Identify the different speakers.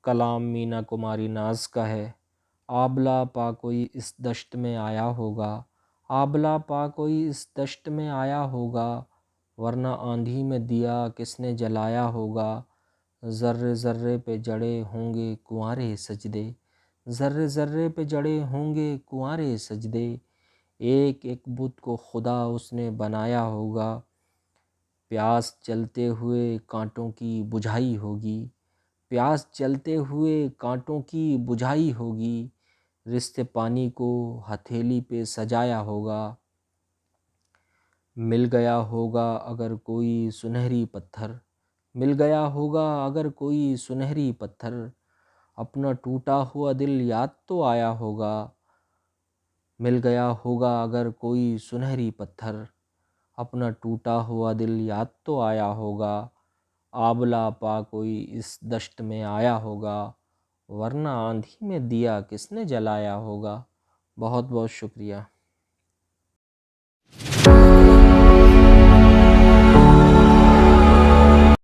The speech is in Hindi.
Speaker 1: कलाम मीना कुमारी नाज का है। आबला पा कोई इस दश्त में आया होगा, आबला पा कोई इस दश्त में आया होगा, वरना आंधी में दिया किसने जलाया होगा। ज़र्रे ज़र्रे पे जड़े होंगे कुंवारे सजदे, ज़र्रे ज़र्रे पे जड़े होंगे कुंवारे सजदे, एक एक बुत को खुदा उसने बनाया होगा। प्यास चलते हुए कांटों की बुझाई होगी, प्यास चलते हुए कांटों की बुझाई होगी, रिश्ते पानी को हथेली पे सजाया होगा। मिल गया होगा अगर कोई सुनहरी पत्थर, मिल गया होगा अगर कोई सुनहरी पत्थर, अपना टूटा हुआ दिल याद तो आया होगा। मिल गया होगा अगर कोई सुनहरी पत्थर, अपना टूटा हुआ दिल याद तो आया होगा। आबला पा कोई इस दश्त में आया होगा, वरना आंधी में दिया किसने जलाया होगा। बहुत बहुत शुक्रिया।